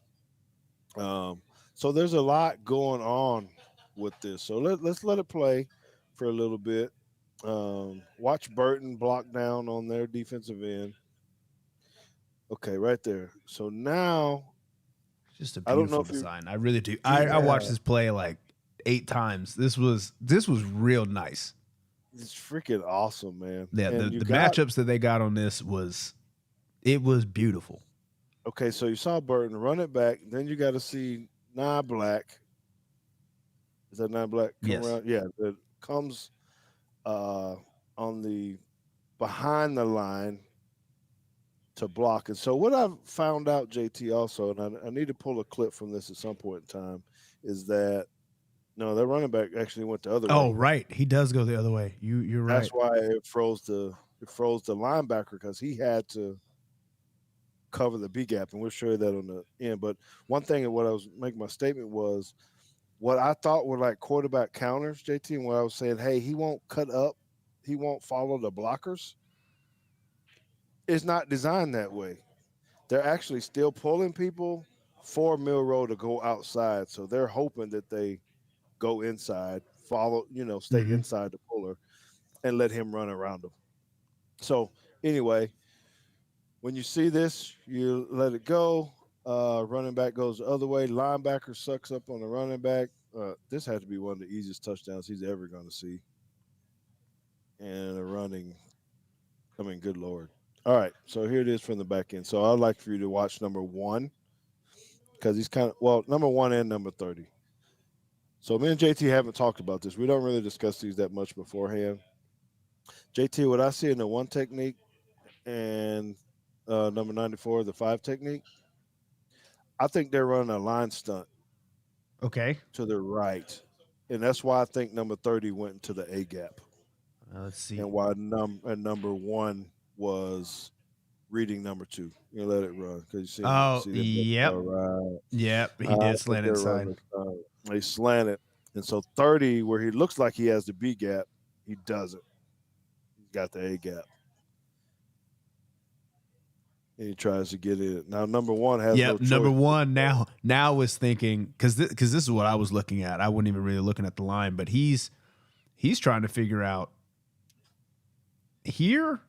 Um, so there's a lot going on with this. So let's let it play for a little bit. Watch Burton block down on their defensive end. Okay, right there. So now Just a I don't know beautiful if you. design. I really do. I Yeah, watched this play like 8 times. This was real nice. it's freaking awesome, man. Yeah, And you the got matchups that they got on this it was beautiful. okay. So you saw Burton run it back. Then you got to see Nye Black. Is that Nye Black come Yes. around? Yeah, that comes uh, on the behind the line to block. And so what I've found out, JT, also, and I need to pull a clip from this at some point in time, is that no, their running back actually went the other Oh, way. right. He does go the other way. You're That's right. why it froze the linebacker because he had to cover the B gap, and we'll show you that on the end. But one thing, and what I was making my statement was what I thought were like quarterback counters, JT, and what I was saying, hey, he won't cut up, he won't follow the blockers. It's not designed that way. They're actually still pulling people for Milroe to go outside. So they're hoping that they go inside, stay Hmm. inside the puller and let him run around them. So anyway, when you see this, you let it go. Running back goes the other way. Linebacker sucks up on the running back. This had to be one of the easiest touchdowns he's ever going to see. And a running, I mean, good Lord. All right, so here it is from the back end. So I'd like for you to watch number one because he's kind of, well, number one and number 30. So me and JT haven't talked about this. We don't really discuss these that much beforehand. JT, what I see in the one technique and number 94, the five technique, I think they're running a line stunt Okay. to the right. And that's why I think number 30 went into the A gap. Let's see. And why number one was reading number two. You let it run because you see them. Oh, See them. yep. All right. Yep. He I did think slant they're inside. running. They slant it, and so 30, where he looks like he has the B gap, he doesn't. He's got the A gap, and he tries to get in. Now number one has no Yep. Number choice. one now was thinking because this is what I was looking at. I wasn't even really looking at the line, but he's trying to figure out here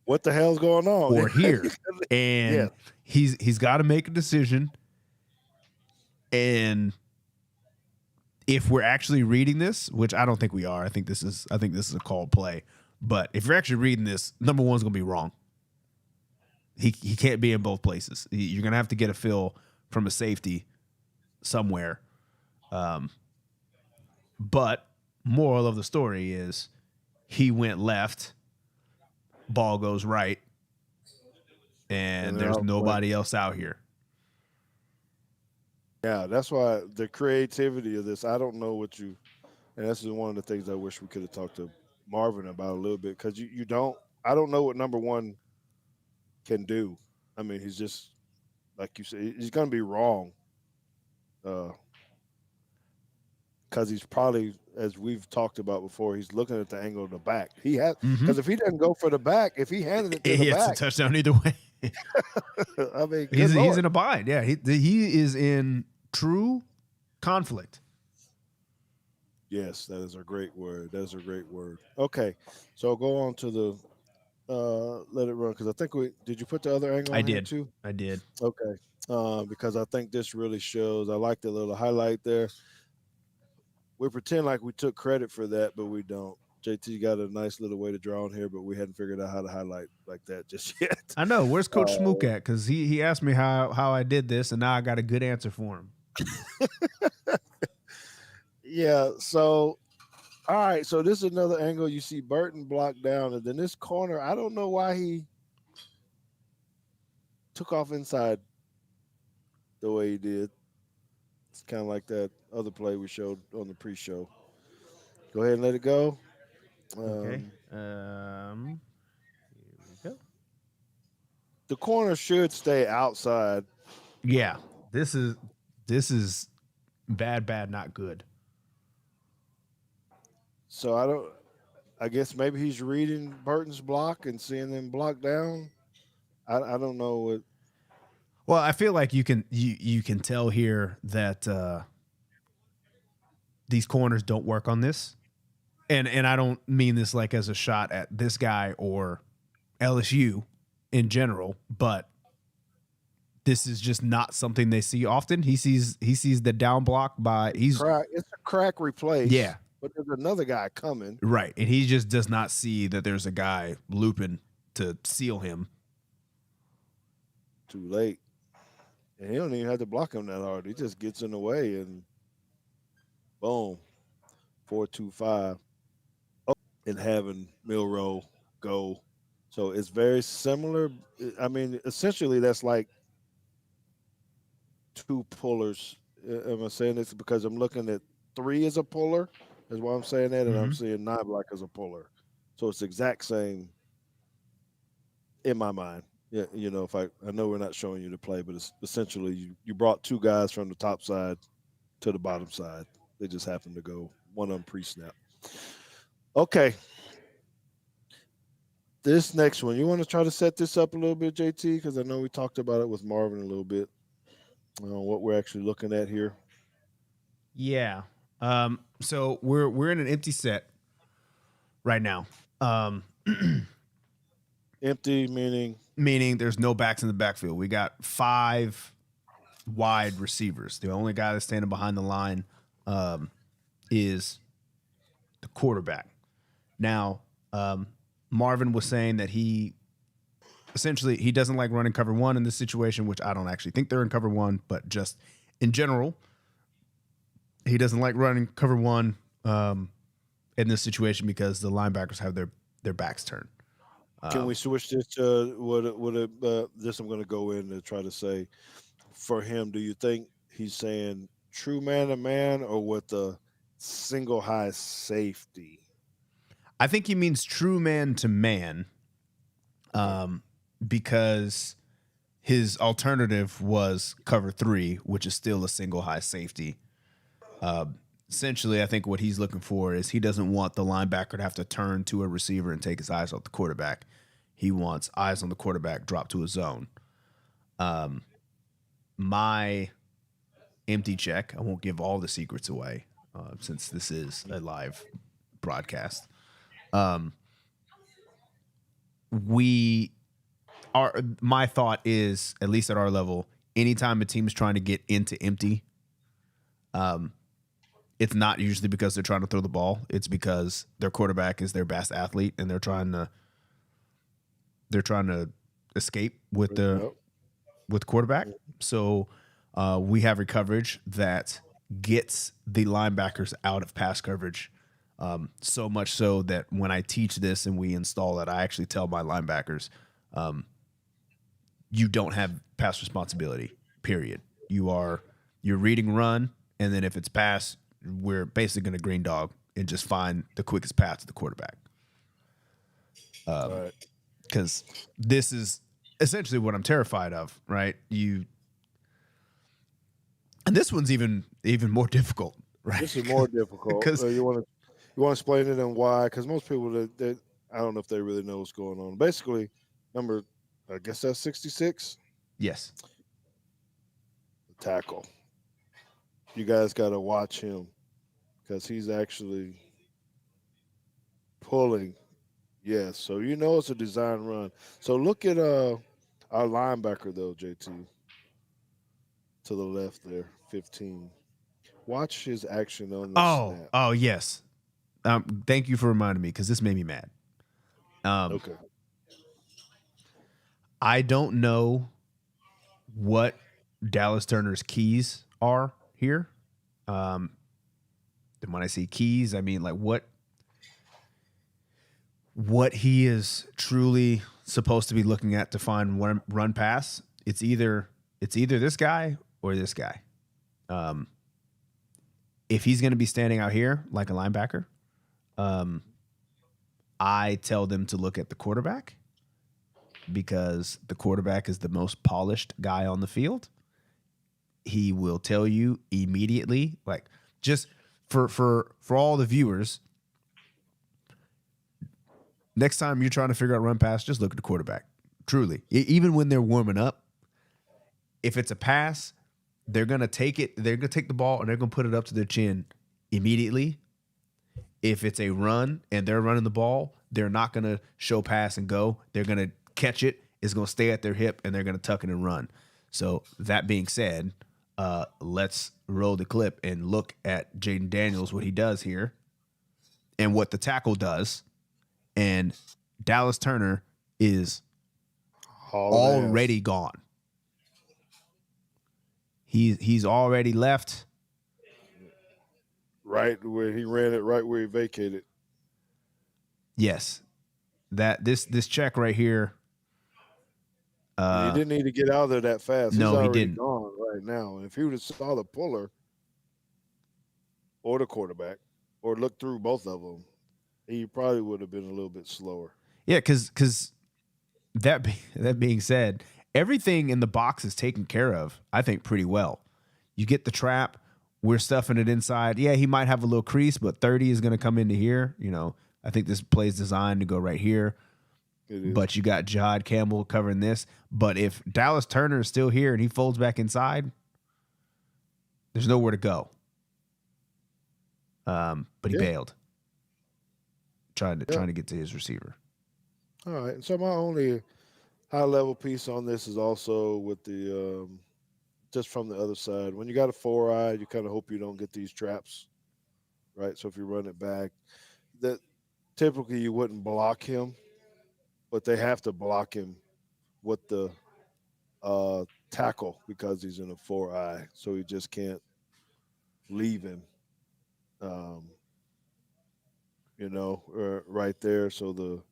What the hell's going on? or here, Yeah, and he's got to make a decision. And if we're actually reading this, which I don't think we are, I think this is a called play. But if you're actually reading this, number one's gonna be wrong. He can't be in both places. You're gonna have to get a feel from a safety somewhere. But moral of the story is he went left, ball goes right, and and they're there's out playing. nobody else out here. Yeah, that's why the creativity of this. I don't know what you, and this is one of the things I wish we could have talked to Marvin about a little bit because you don't. I don't know what number one can do. I mean, he's just like you said. He's going to be wrong because he's probably, as we've talked about before, he's looking at the angle of the back. He has Mm-hmm. because if he doesn't go for the back, if he handed it to the It's a back, touchdown either way. I mean, good He's Lord. in a bind. Yeah, he is in true conflict. Yes, that is a great word. That is a great word. Okay, so go on to the let it run because I think we did. You put the other angle I on here did. too? I did. Okay, because I think this really shows. I like the little highlight there. We pretend like we took credit for that, but we don't. JT got a nice little way to draw on here, but we hadn't figured out how to highlight like that just yet. I know. Where's Coach Uh, Smook at? Because he asked me how I did this, and now I got a good answer for him. Yeah. So, all right. So this is another angle. You see Burton blocked down, and then this corner. I don't know why he took off inside the way he did. It's kind of like that other play we showed on the pre-show. Go ahead and let it go. Okay. Um, Here we go. the corner should stay outside. Yeah, this is bad, not good. So I guess maybe he's reading Burton's block and seeing them block down. I don't know what. Well, I feel like you can tell here that these corners don't work on this, and I don't mean this like as a shot at this guy or LSU in general, but this is just not something they see often. He sees the down block by he's It's a crack replace. Yeah. But there's another guy coming. right, and he just does not see that there's a guy looping to seal him. Too late. And he don't even have to block him that hard. He just gets in the way and boom. 4-2-5. And having Milroe go. So it's very similar. I mean, essentially that's like two pullers. Am I saying this because I'm looking at 3 as a puller? That's why I'm saying that, and I'm seeing 9 block as a puller. So it's the exact same in my mind. Yeah, if I know we're not showing you the play, but it's essentially you brought 2 guys from the top side to the bottom side. They just happened to go one of them pre-snap. Okay. This next one, you want to try to set this up a little bit, JT? Because I know we talked about it with Marvin a little bit. What we're actually looking at here. Yeah. So we're in an empty set right now. Empty Meaning there's no backs in the backfield. We got 5 wide receivers. The only guy that's standing behind the line is the quarterback. Now, Marvin was saying that he doesn't like running cover 1 in this situation, which I don't actually think they're in cover 1, but just in general, he doesn't like running cover 1 in this situation because the linebackers have their backs turned. Can we switch this to this? I'm going to go in and try to say for him. Do you think he's saying true man to man or with the single high safety? I think he means true man to man, because his alternative was cover 3, which is still a single high safety. Essentially, I think what he's looking for is he doesn't want the linebacker to have to turn to a receiver and take his eyes off the quarterback. He wants eyes on the quarterback, drop to a zone. My empty check, I won't give all the secrets away since this is a live broadcast. My thought is, at least at our level, anytime a team is trying to get into empty, it's not usually because they're trying to throw the ball. It's because their quarterback is their best athlete and they're trying to escape with the quarterback. So we have a coverage that gets the linebackers out of pass coverage. So much so that when I teach this and we install it, I actually tell my linebackers, you don't have pass responsibility, period. You're reading run, and then if it's pass, we're basically going to green dog and just find the quickest path to the quarterback. Because this is essentially what I'm terrified of, right? And this one's even more difficult, right? This is more difficult. Because you want to explain it and why? Because most people that I don't know if they really know what's going on. Basically, number, I guess that's 66. yes, The tackle. You guys got to watch him because he's actually pulling. Yes, so it's a design run. So look at our linebacker though, JT. To the left there, 15. Watch his action on the snap. Oh yes. Thank you for reminding me because this made me mad. Okay. I don't know what Dallas Turner's keys are here. And when I say keys, I mean like what he is truly supposed to be looking at to find one run pass. It's either this guy or this guy. If he's going to be standing out here like a linebacker, I tell them to look at the quarterback. because the quarterback is the most polished guy on the field. He will tell you immediately, like, just for all the viewers, next time you're trying to figure out run pass, just look at the quarterback. Truly, even when they're warming up, if it's a pass, they're gonna take it. They're gonna take the ball and they're gonna put it up to their chin immediately. If it's a run and they're running the ball, they're not gonna show pass and go. They're gonna catch it. It's gonna stay at their hip and they're gonna tuck it and run. So that being said, let's roll the clip and look at Jayden Daniels, what he does here, and what the tackle does. And Dallas Turner is already gone. He's already left. Right where he ran it, right where he vacated. Yes. That this check right here. He didn't need to get out of there that fast. No, He's already he didn't. gone right now. If he would have saw the puller or the quarterback or looked through both of them, he probably would have been a little bit slower. Yeah, because that being said, everything in the box is taken care of, I think, pretty well. You get the trap, we're stuffing it inside. Yeah, he might have a little crease, but 30 is going to come into here. You know, I think this play is designed to go right here. But you got Jahad Campbell covering this. But if Dallas Turner is still here and he folds back inside, there's nowhere to go. But he bailed, trying to get to his receiver. All right. So my only high level piece on this is also with the just from the other side. When you got a 4-eye, you kind of hope you don't get these traps, right? So if you run it back, that typically you wouldn't block him, but they have to block him with the tackle because he's in a 4-eye, so he just can't leave him. Right there. So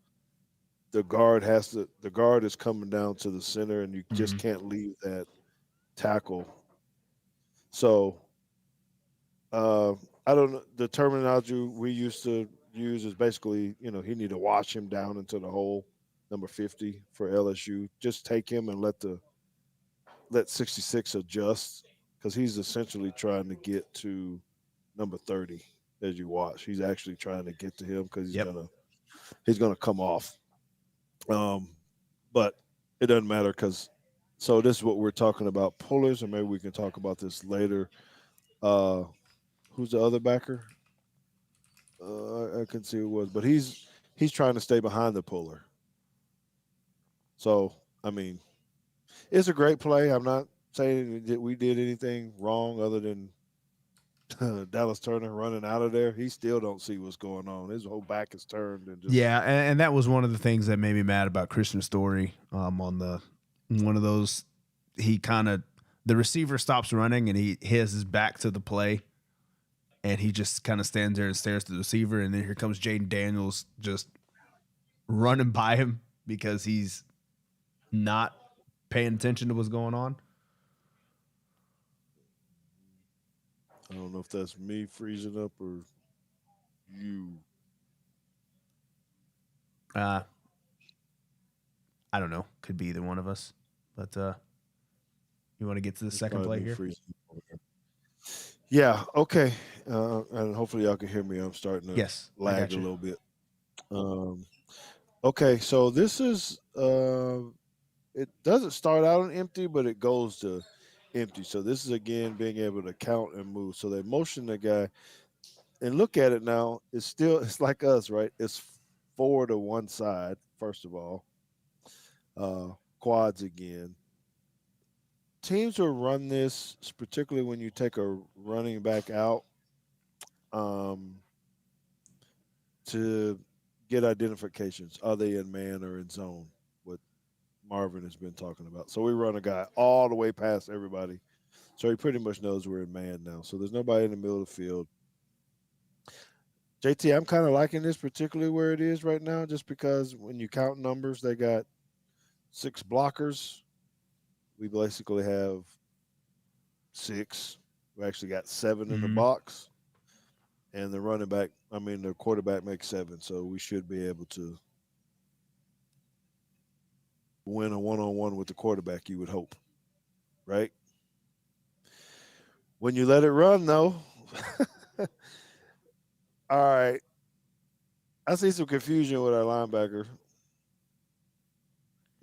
the guard is coming down to the center, and you just can't leave that tackle. So I don't know, the terminology we used to use is basically, he need to wash him down into the hole, number 50 for LSU. Just take him and let 66 adjust, because he's essentially trying to get to number 30 as you watch. He's actually trying to get to him because he's gonna come off. But it doesn't matter because so this is what we're talking about, pullers, and maybe we can talk about this later. Who's the other backer? I can see who it was, but he's trying to stay behind the puller. So I mean, it's a great play. I'm not saying that we did anything wrong other than Dallas Turner running out of there. He still don't see what's going on. His whole back is turned and just and that was one of the things that made me mad about Christian Story. On one of those, the receiver stops running and he has his back to the play, and he just kind of stands there and stares at the receiver, and then here comes Jayden Daniels just running by him because he's not paying attention to what's going on. I don't know if that's me freezing up or you. I don't know. Could be either one of us. But you want to get to the second play here? Yeah. Okay. And hopefully y'all can hear me. I'm starting to lag a little bit. Okay. So this is it doesn't start out on empty, but it goes to empty. So this is again being able to count and move. So they motion the guy, and look at it now. It's like us, right? It's 4 to one side. First of all, quads again. Teams will run this, particularly when you take a running back out, to get identifications. Are they in man or in zone? What Marvin has been talking about. So we run a guy all the way past everybody. So he pretty much knows we're in man now. So there's nobody in the middle of the field. JT, I'm kind of liking this, particularly where it is right now, just because when you count numbers, they got 6 blockers. We basically have 6. We actually got 7 in the box. And the the quarterback makes 7. So we should be able to win a one-on-one with the quarterback, you would hope, right? When you let it run, though, all right, I see some confusion with our linebacker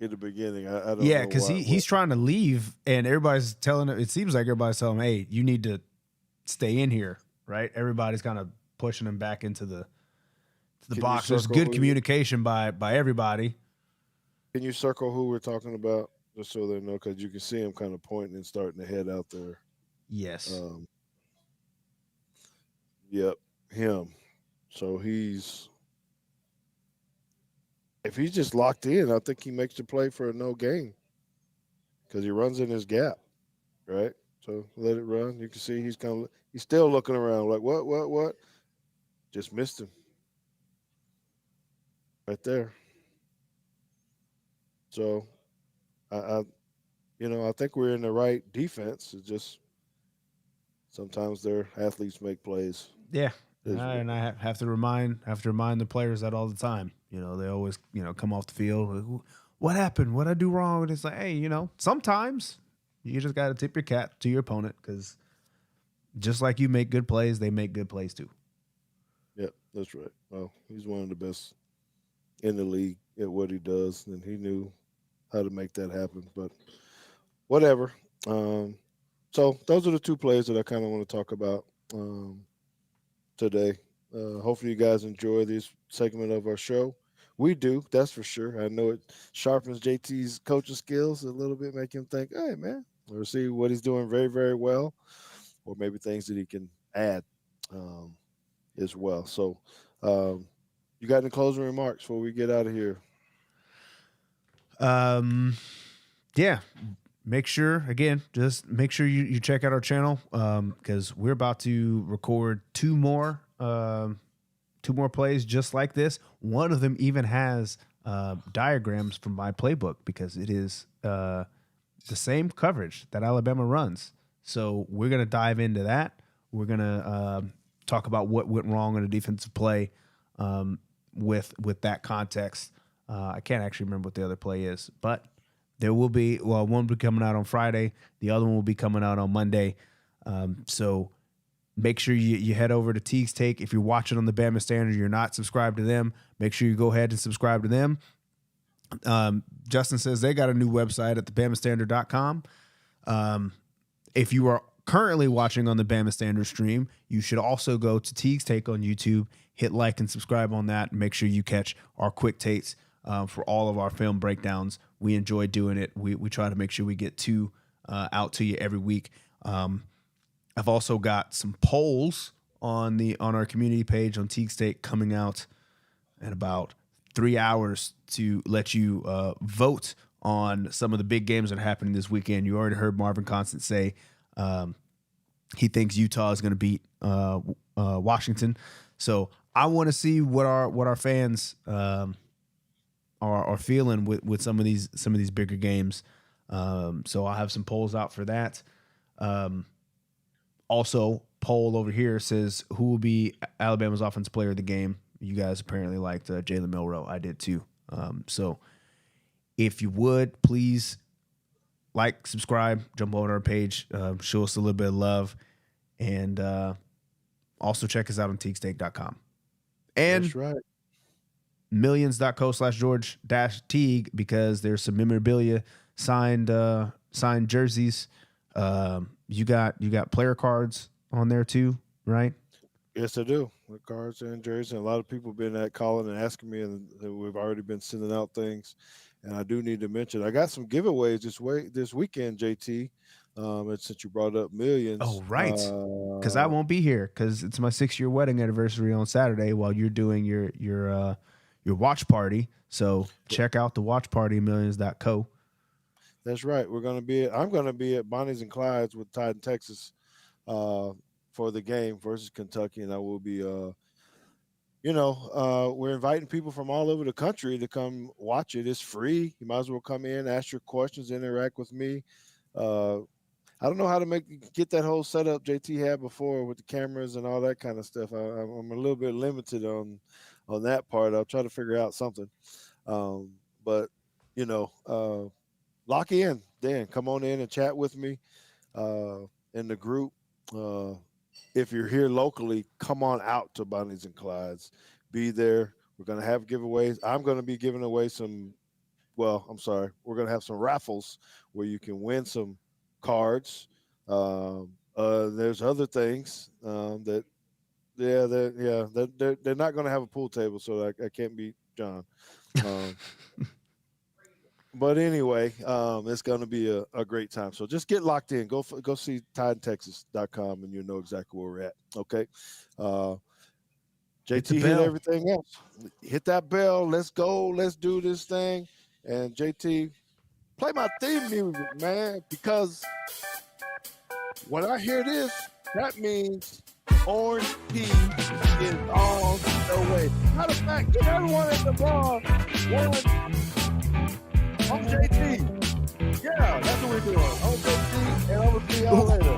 in the beginning. I don't Yeah, know because why. he's trying to leave, and everybody's telling him. It seems like everybody's telling him, "Hey, you need to stay in here." Right? Everybody's kind of pushing him back into the Can you box. There's circle good who? communication by everybody. Can you circle who we're talking about, just so they know? Because you can see him kind of pointing and starting to head out there. Yes. Um, yep, him. So if he's just locked in, I think he makes the play for a no gain because he runs in his gap, right? So let it run. You can see he's still looking around like what? Just missed him right there. So I I think we're in the right defense. It's just sometimes their athletes make plays Yeah. as well. And I have to remind the players that all the time. They always come off the field. Like, what happened? What I do wrong? And it's like, hey, sometimes you just got to tip your cap to your opponent because just like you make good plays, they make good plays too. Yep, that's right. Well, he's one of the best in the league at what he does, and he knew how to make that happen. But whatever. Um, so those are the two plays that I kind of want to talk about today. Hopefully, you guys enjoy this segment of our show. We do, that's for sure. I know it sharpens JT's coaching skills a little bit, make him think, hey, man, or see what he's doing very, very well, or maybe things that he can add um, as well. So, um, you got any closing remarks before we get out of here? Um, yeah. Just make sure you check out our channel because we're about to record two more plays just like this. One of them even has diagrams from my playbook because it is the same coverage that Alabama runs. So we're gonna dive into that. We're gonna talk about what went wrong in a defensive play um, with that context. I can't actually remember what the other play is, but there will be one will be coming out on Friday. The other one will be coming out on Monday. So make sure you head over to Teague's Take. If you're watching on the Bama Standard, you're not subscribed to them. Make sure you go ahead and subscribe to them. Justin says they got a new website at thebamastandard.com. If you are currently watching on the Bama Standard stream, you should also go to Teague's Take on YouTube, hit like and subscribe on that, and make sure you catch our quick takes for all of our film breakdowns. We enjoy doing it. We try to make sure we get two out to you every week. I've also got some polls on our community page on Teague's Take coming out in about 3 hours to let you vote on some of the big games that are happening this weekend. You already heard Marvin Constant say he thinks Utah is going to beat Washington. So I want to see what our fans are feeling with some of these bigger games. So I'll have some polls out for that. Also, poll over here says who will be Alabama's offensive player of the game. You guys apparently liked Jalen Milroe. I did too. So if you would, please like, subscribe, jump over to our page, show us a little bit of love, and also check us out on teaguesteak.com. And That's right. millions.co/George-Teague because there's some memorabilia, signed jerseys. You got player cards on there too, right? Yes, I do. With cards and jerseys, and a lot of people been calling and asking me, and we've already been sending out things. And I do need to mention, I got some giveaways this weekend, JT. And since you brought up Oh, millions, right. Because I won't be here because it's my 6-year wedding anniversary on Saturday while you're doing your watch party. So check out the watch party millions.co. that's right. I'm gonna be at Bonnie's and Clyde's with Tide in Texas for the game versus Kentucky, and I will be we're inviting people from all over the country to come watch it. It's free. You might as well come in, ask your questions, interact with me. Uh, I don't know how to get that whole setup JT had before with the cameras and all that kind of stuff. I'm a little bit limited on that part. I'll try to figure out something. But lock in. Dan, come on in and chat with me in the group. If you're here locally, come on out to Bonnie's and Clyde's. Be there. We're going to have giveaways. I'm going to be giving away some. Well, I'm sorry. We're going to have some raffles where you can win some cards. There's other things they're not going to have a pool table, so I can't beat John. But anyway, it's going to be a great time. So just get locked in. Go see tidetexas.com and you'll know exactly where we're at. Okay. JT hit everything else. Hit that bell. Let's go. Let's do this thing. And JT, play my theme music, man, because when I hear this, that means Orange Tea is on the way. Matter of fact, get everyone at the bar. I'm JT. Yeah, that's what we're doing. I'm JT, and I'm going to see y'all later.